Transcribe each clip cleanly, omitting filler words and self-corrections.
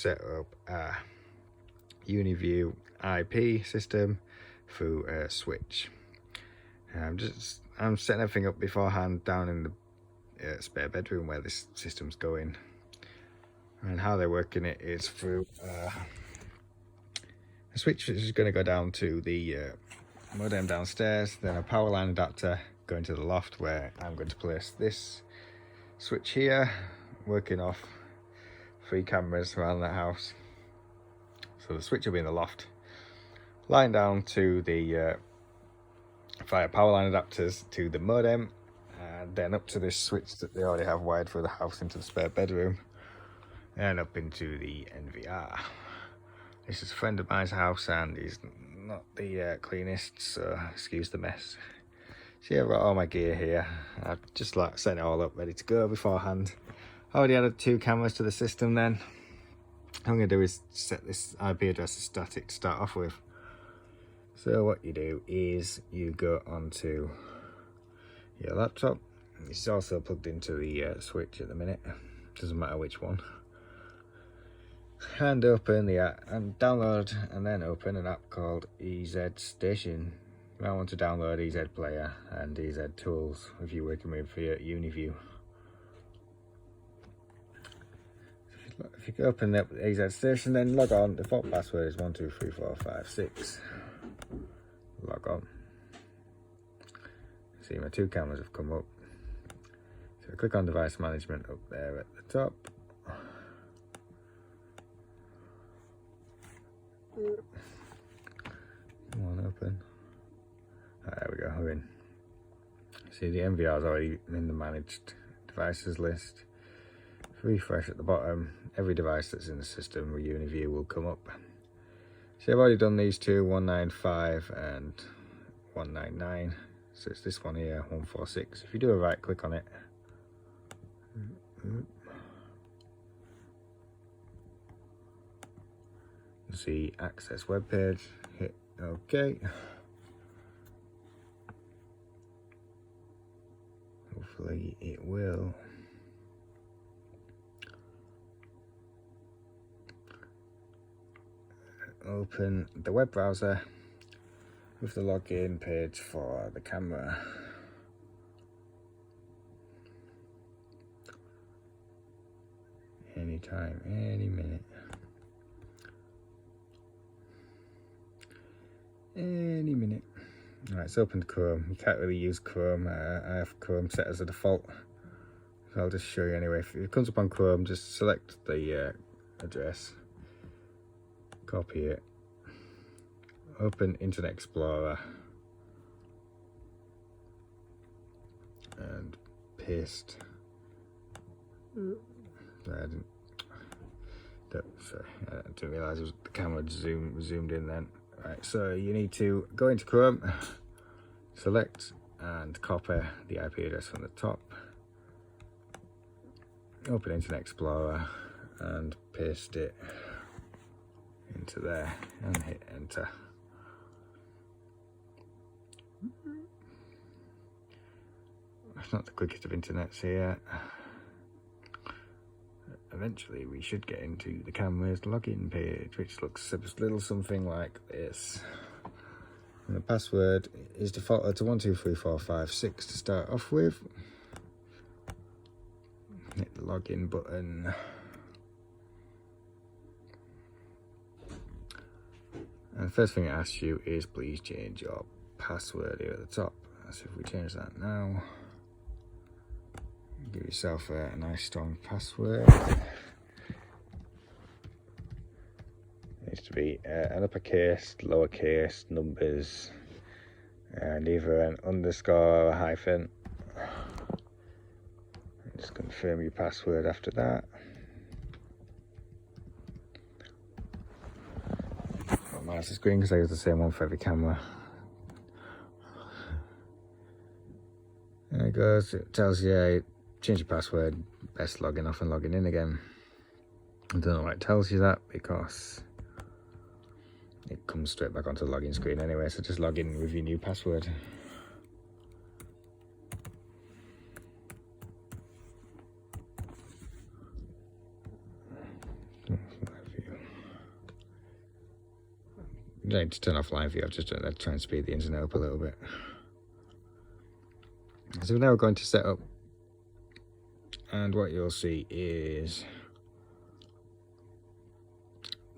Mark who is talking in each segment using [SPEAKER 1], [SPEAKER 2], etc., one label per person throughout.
[SPEAKER 1] set up a Univeiw IP system through a switch. I'm setting everything up beforehand down in the spare bedroom where this system's going, and how they're working it is through a switch which is going to go down to the modem downstairs, then a power line adapter going to the loft where I'm going to place this switch here, working off 3 cameras around the house. So the switch will be in the loft, line down to the via power line adapters to the modem, and then up to this switch that they already have wired through the house into the spare bedroom, and up into the NVR. This is a friend of mine's house and he's not the cleanest, so excuse the mess. So yeah, I've got all my gear here. I've just like set it all up ready to go beforehand. I already added 2 cameras to the system then. What I'm going to do is set this IP address as static to start off with. So what you do is you go onto your laptop. It's also plugged into the switch at the minute, doesn't matter which one. And open the app and download, and then open an app called EZ Station. You might want to download EZ Player and EZ Tools if you're working with your Univeiw. If you open up EZ Station, then log on. The default password is 123456. Log on. See, my 2 cameras have come up. So click on device management up there at the top. Come on, open. There we go, we're in. See, the NVR is already in the managed devices list. If we refresh at the bottom, every device that's in the system with Univeiw will come up. So I've already done these 2, 195 and 199. So it's this one here, 146. If you do a right click on it, you'll see access web page. Hit OK. Hopefully it will. Open the web browser with the login page for the camera. Anytime, any minute. Any minute. Alright, it's opened Chrome. You can't really use Chrome. I have Chrome set as a default. So I'll just show you anyway. If it comes up on Chrome, just select the address. Copy it. Open Internet Explorer. And paste. Sorry, I didn't realise the camera zoomed in then. Right, so you need to go into Chrome, select and copy the IP address from the top, open Internet Explorer and paste it into there and hit enter. It's not the quickest of internets here. Eventually we should get into the camera's login page, which looks a little something like this. And the password is defaulted to 123456 to start off with. Hit the login button. And the first thing it asks you is please change your password here at the top. So if we change that now, give yourself a nice strong password. It needs to be an uppercase, lowercase, numbers, and either an underscore or a hyphen. And just confirm your password after that. I'll minus the screen because I use the same one for every camera. There it goes. It tells you change your password, best logging off and logging in again. I don't know why it tells you that, because it comes straight back onto the login screen anyway, so just log in with your new password. You don't need to turn off live view, I've just done that to try and speed the internet up a little bit. So now we're going to set up, and what you'll see is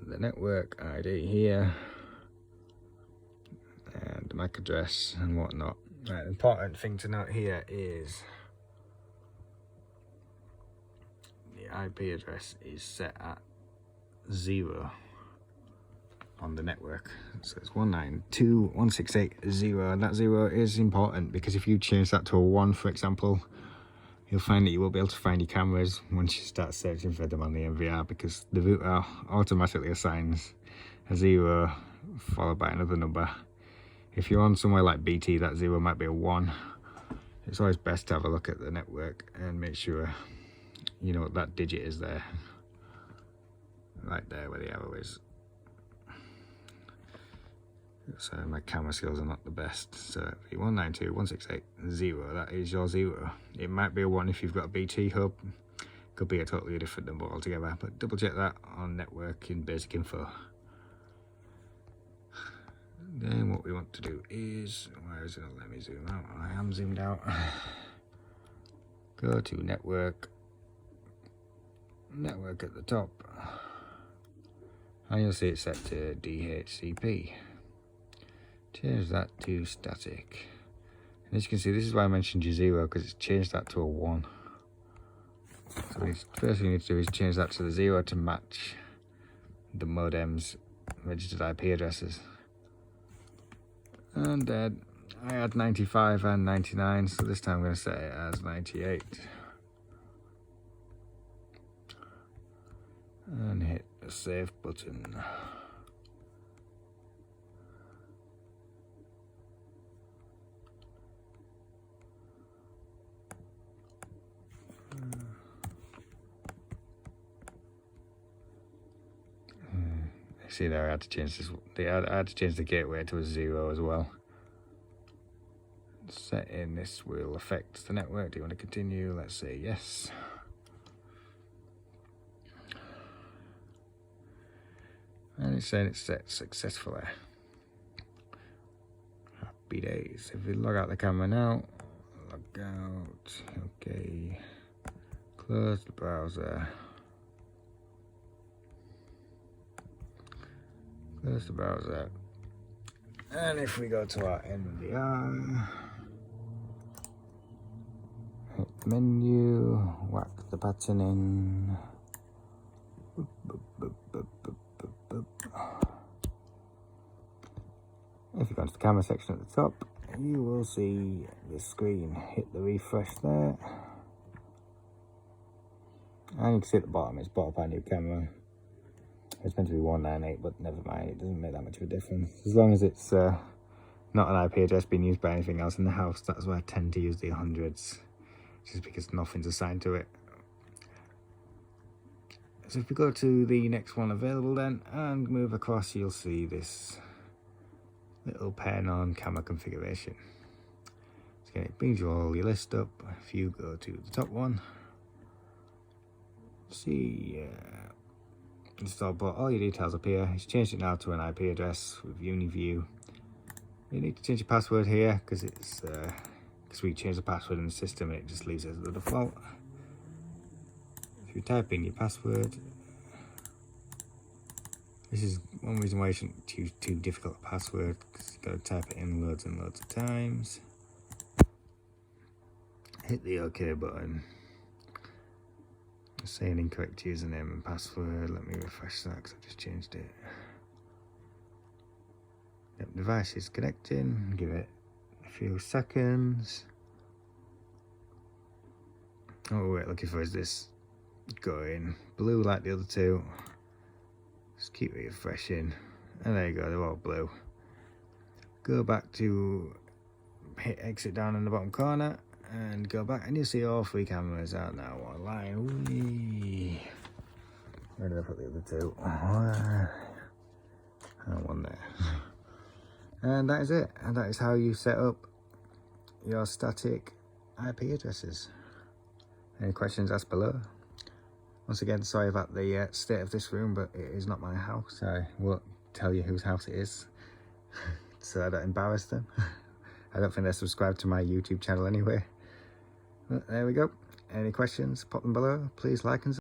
[SPEAKER 1] the network ID here, and the MAC address and whatnot. Right, the important thing to note here is the IP address is set at 0 on the network. So it's 192.168.0, and that 0 is important because if you change that to a 1, for example, you'll find that you won't be able to find your cameras once you start searching for them on the NVR, because the router automatically assigns a 0 followed by another number. If you're on somewhere like BT, that 0 might be a 1. It's always best to have a look at the network and make sure you know what that digit is there. Right there where the arrow is. So my camera skills are not the best. So 192.168.0, that is your 0. It might be a 1 if you've got a BT hub. Could be a totally different number altogether, but double check that on network in basic info. Then what we want to do is, where is it? Let me zoom out. I am zoomed out. Go to network at the top, and you'll see it's set to DHCP. Change that to static. And as you can see, this is why I mentioned your 0, because it's changed that to a 1. So the first thing you need to do is change that to the 0 to match the modem's registered IP addresses. And then I had 95 and 99, so this time I'm going to set it as 98. And hit the save button. See there, I had to change this. I had to change the gateway to a 0 as well. Setting this will affect the network. Do you want to continue? Let's say yes. And it's saying it's set successfully. Happy days. If we log out the camera now, log out. Okay. Close the browser. Close the browser. And if we go to our NVR, hit menu, whack the button in. Boop, boop, boop, boop, boop, boop, boop. If you go to the camera section at the top, you will see this screen. Hit the refresh there. And you can see at the bottom, it's bought up our new camera. It's meant to be 198, but never mind, it doesn't make that much of a difference. As long as it's not an IP address being used by anything else in the house, that's why I tend to use the 100s, just because nothing's assigned to it. So if we go to the next one available then, and move across, you'll see this little pen on camera configuration. So it brings you all your list up. If you go to the top one, see install, but all your details up here. It's changed it now to an IP address with Univeiw. You need to change your password here because it's because we changed the password in the system and it just leaves it as the default. If you type in your password, this is one reason why you shouldn't choose too difficult a password, because you've got to type it in loads and loads of times. Hit the OK button. Say an incorrect username and password. Let me refresh that because I've just changed it. Yep, device is connecting. Give it a few seconds. What we're looking for is this going blue like the other two. Just keep refreshing. And there you go, they're all blue. Go back to hit exit down in the bottom corner. And go back, and you'll see all 3 cameras are now online. Whee! Where did I put the other 2? And one there. And that is it. And that is how you set up your static IP addresses. Any questions, ask below. Once again, sorry about the state of this room, but it is not my house. I won't tell you whose house it is. so I don't embarrass them. I don't think they're subscribed to my YouTube channel anyway. But there we go. Any questions, pop them below. Please like and subscribe.